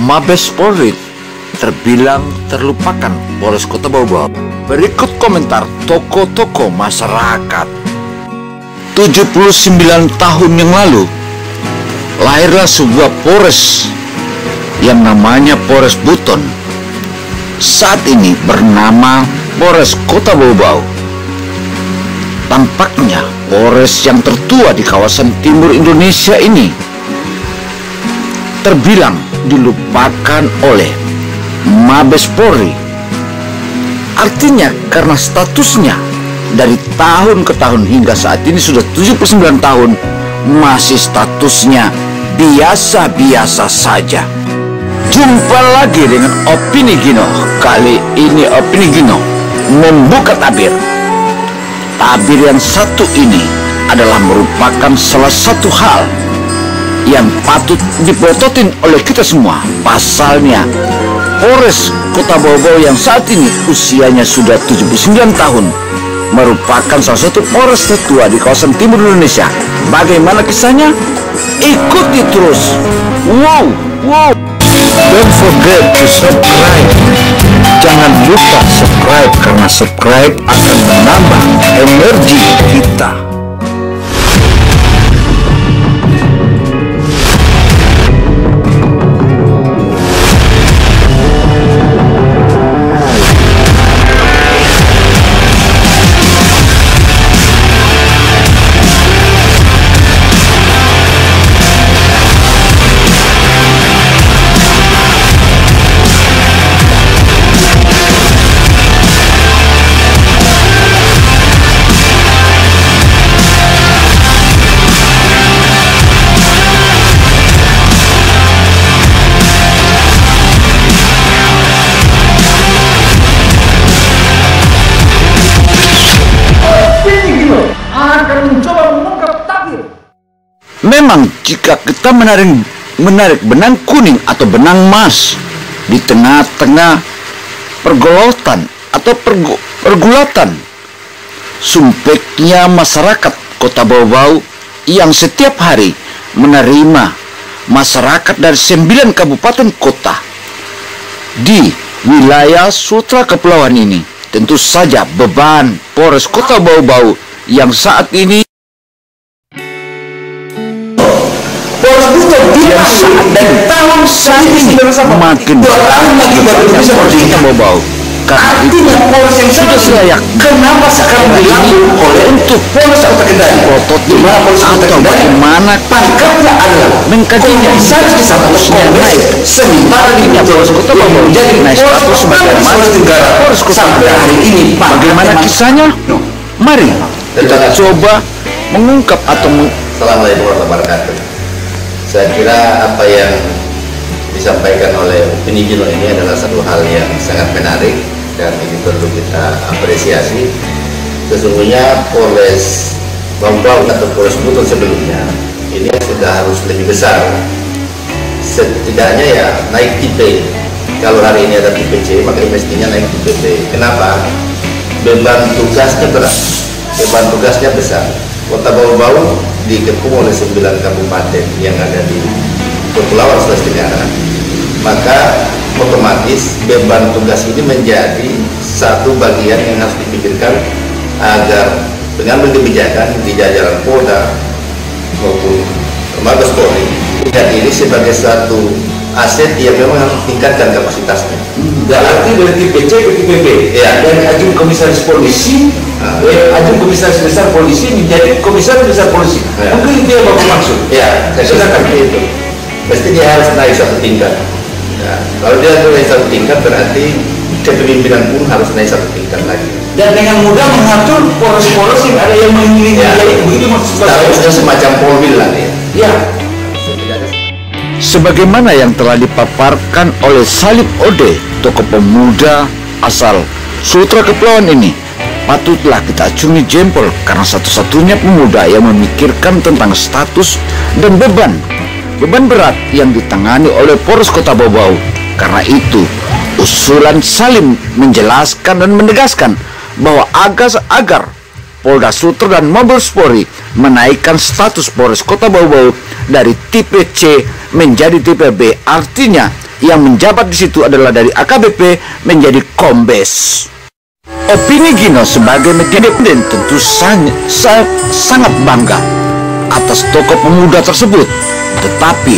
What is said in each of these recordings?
Mabes Polri terbilang terlupakan Polres Kota Bau-Bau. Berikut komentar tokoh-tokoh masyarakat. 79 tahun yang lalu lahirlah sebuah Polres yang namanya Polres Buton. Saat ini bernama Polres Kota Bau-Bau. Tampaknya Polres yang tertua di kawasan timur Indonesia ini terbilang dilupakan oleh Mabes Polri. Artinya karena statusnya dari tahun ke tahun hingga saat ini sudah 79 tahun masih statusnya biasa-biasa saja. Jumpa lagi dengan Opini Gino. Kali ini Opini Gino membuka tabir. Tabir yang satu ini adalah merupakan salah satu hal yang patut dipelototin oleh kita semua. Pasalnya Polres Kota Bau-Bau yang saat ini usianya sudah 79 tahun merupakan salah satu Polres tertua di kawasan timur Indonesia. Bagaimana kisahnya? Ikuti terus. Wow. Don't forget to subscribe. Jangan lupa subscribe karena subscribe akan menambah energi kita. Memang jika kita menarik benang kuning atau benang emas di tengah-tengah pergolatan atau pergulatan sumpeknya masyarakat Kota Bau-Bau yang setiap hari menerima masyarakat dari 9 kabupaten kota di wilayah Sutra Kepulauan ini, tentu saja beban Polres Kota Bau-Bau yang saat ini makin Kota Bau-Bau. Karena itu sudah selayak kenapa sekarang dilakukan oleh untuk Polres Kota Kendari prototip atau bagaimana pangkatnya adalah mengkajinya statusnya naik sementara Polres Kota Bau-Bau jadi naik status sebagai negara Polres Kota Kendari ini. Bagaimana kisahnya? Mari kita coba mengungkap atau Assalamualaikum warahmatullahi wabarakatuh. Saya kira apa yang disampaikan oleh Opini Gino ini adalah satu hal yang sangat menarik dan ini perlu kita apresiasi. Sesungguhnya Polres Bau-Bau atau Polres Buton sebelumnya ini sudah harus lebih besar, setidaknya ya naik tipe. Kalau hari ini ada tipe C maka mestinya naik tipe B. Kenapa? Beban tugasnya berat, beban tugasnya besar. Kota Bau-Bau dikepung oleh 9 kabupaten yang ada di Kepulauan Sulawesi Tenggara, maka otomatis beban tugas ini menjadi satu bagian yang harus dipikirkan agar pengambil kebijakan di jajaran Polda maupun Mabes Polri melihat ini sebagai satu aset yang memang harus tingkatkan kapasitasnya. Berarti dari tipe C ke tipe B, ya, dari ajun komisaris polisi, ajun komisaris besar polisi menjadi komisaris besar polisi. Ya. Mungkin itu yang bapak maksud. Ya, saya kira seperti itu. Pasti dia harus naik satu tingkat. Ya, kalau dia naik satu tingkat berarti kepemimpinan pun harus naik satu tingkat lagi. Dan dengan mudah mengatur poros-poros yang ada yang mengiringi ya, itu begitu maksud saya. Harusnya semacam polbil lah ya. Ya. sebagaimana yang telah dipaparkan oleh Salib Ode, tokoh pemuda asal Sutra Kepulauan ini, patutlah kita acungi jempol karena satu-satunya pemuda yang memikirkan tentang status dan beban berat yang ditangani oleh Polres Kota Bau-Bau. Karena itu, usulan Salim menjelaskan dan menegaskan bahwa agar Polda Sutra dan Mabes Polri menaikkan status Polres Kota Bau-Bau dari tipe C menjadi tipe B. Artinya yang menjabat di situ adalah dari AKBP menjadi Kombes. Opini Gino sebagai media independen tentu sangat bangga atas tokoh pemuda tersebut. Tetapi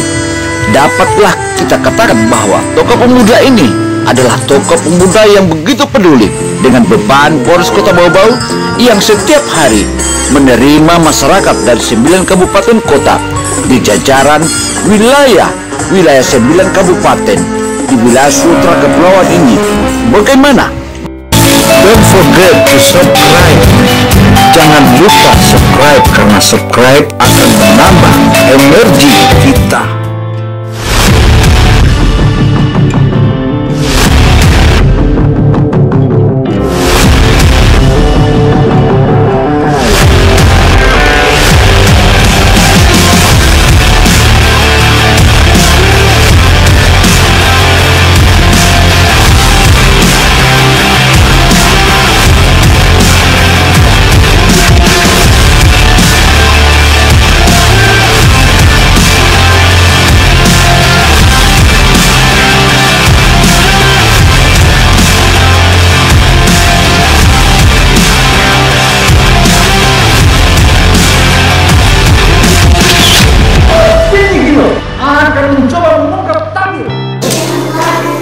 dapatlah kita katakan bahwa tokoh pemuda ini adalah tokoh pemuda yang begitu peduli dengan beban Polres Kota Bau-Bau yang setiap hari menerima masyarakat dari 9 kabupaten kota di jajaran wilayah 9 kabupaten di wilayah Sumatera Kepulauan ini. Bagaimana? Don't forget to subscribe. Jangan lupa subscribe karena subscribe akan menambah energi kita.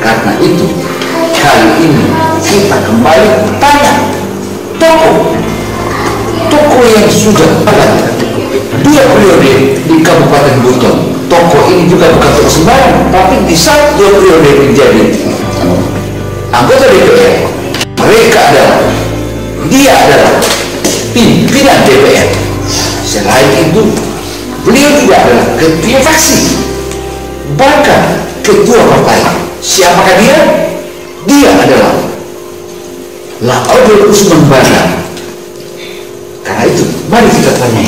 Karena itu, kali ini kita kembali tanya toko yang sudah ada 2 periode di Kabupaten Buton. Toko ini juga bukan toko sembarang, tapi di saat 2 periode menjadi anggota DPR, dia adalah pimpinan DPR. Selain itu, beliau juga adalah ketua fraksi, bahkan ketua partai. Siapakah dia? Dia adalah Laude Usman Baga. Karena itu, mari kita tanya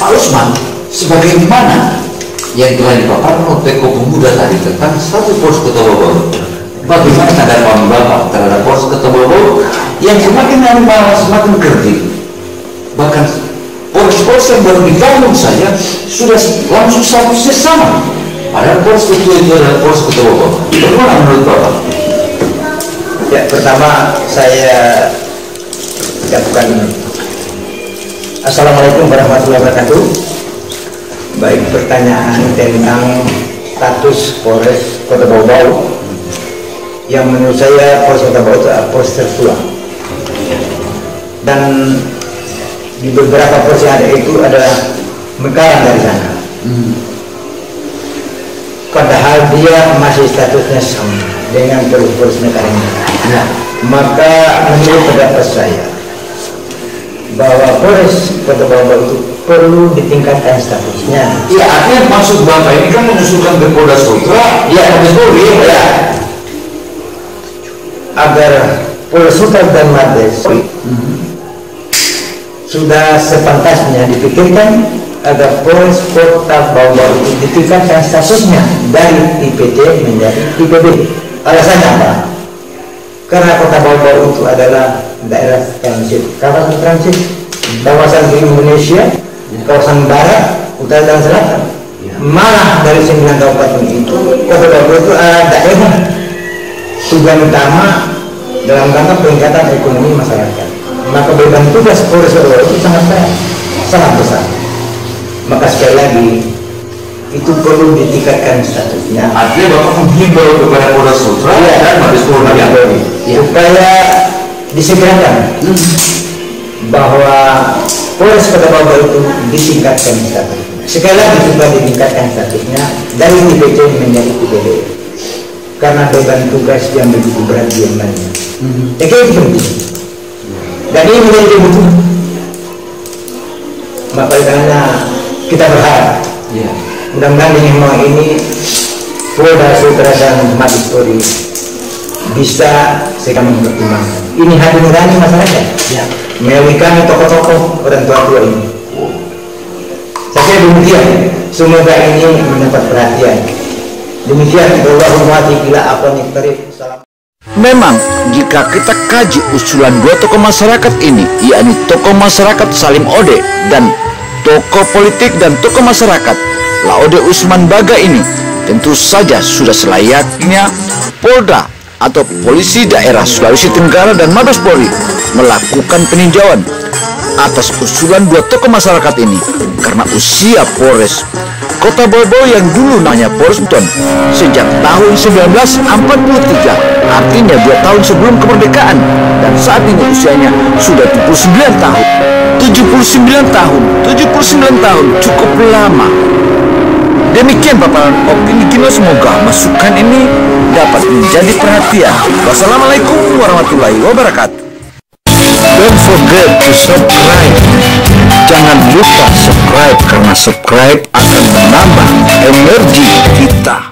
Pak Usman, sebagaimana yang telah dipaparkan oleh tokoh pemuda tadi tentang status Polres Kota Bau-Bau, bagaimana tanggapan Bapak terhadap Polres Kota Bau-Bau yang semakin lama semakin kerdil? Bahkan Polres yang baru dibangun saja sudah langsung statusnya sama. Padahal Polres itu adalah Polres Kota Bau-Bau. Bagaimana menurut Bapak? Ya, pertama saya ucapkan Assalamualaikum warahmatullahi wabarakatuh. Baik, pertanyaan tentang status Polres Kota Bau-Bau, yang menurut saya Polres Kota Bau itu Polres tertua, dan di beberapa Polres yang ada itu adalah mekaran dari sana. Padahal dia masih statusnya sama dengan Polres Mekaran. Nah, maka menurut pendapat saya bahwa Polres Kota Bau-Bau itu perlu ditingkatkan statusnya. Ya, artinya maksud Bapak ini kan mengusulkan ke Polda Sutra, Ya, ya, agar Polres Sutra dan Mabes sudah sepantasnya dipikirkan agar Polres Kota Bau-Bau ditingkatkan statusnya dari IPT menjadi IPB. Alasannya apa? Karena Kota Bau-Bau itu adalah daerah transit, kawasan transit, kawasan di Indonesia, kawasan barat, utara dan selatan. Malah dari 9 kabupaten itu, Kota Bau-Bau itu daerah tujuan utama dalam rangka peningkatan ekonomi masyarakat. Maka beban tugas Polres Kota Bau-Bau itu sangat berat, sangat besar. Maka sekali lagi itu perlu ditingkatkan statusnya. artinya Bapak menghimbau kepada Polda Sutra dan Mabes Polri supaya disegerakan bahwa Polres Kota Bau-Bau itu ditingkatkan statusnya. Sekali lagi supaya ditingkatkan statusnya dari IPC menjadi IPB, karena beban tugas yang begitu berat diembannya. Jadi itu penting. Dan ini menjadi kebutuhan. Maka karena kita berharap, mudah-mudahan dengan mau ini Polda Sutra dan Mabes Polri bisa segera mempertimbangkan. Ini hati nurani masyarakat, melalui kami tokoh-tokoh orang tua ini. Saya demikian, semoga ini mendapat perhatian. Demikian, Allahumma bila apa nih. Memang jika kita kaji usulan 2 tokoh masyarakat ini, yakni tokoh masyarakat Salim Ode dan tokoh politik dan tokoh masyarakat Laude Usman Baga ini, Tentu saja sudah selayaknya Polda atau Polisi Daerah Sulawesi Tenggara dan Mabes Polri melakukan peninjauan atas usulan dua tokoh masyarakat ini, karena usia Polres Kota Bau-Bau yang dulu namanya Polres Buton sejak tahun 1943, artinya 2 tahun sebelum kemerdekaan, dan saat ini usianya sudah 79 tahun. 79 tahun cukup lama. Demikian paparan opini Gino, semoga masukan ini dapat menjadi perhatian. Wassalamualaikum warahmatullahi wabarakatuh. Don't forget to subscribe. Jangan lupa subscribe, karena subscribe akan menambah energi kita.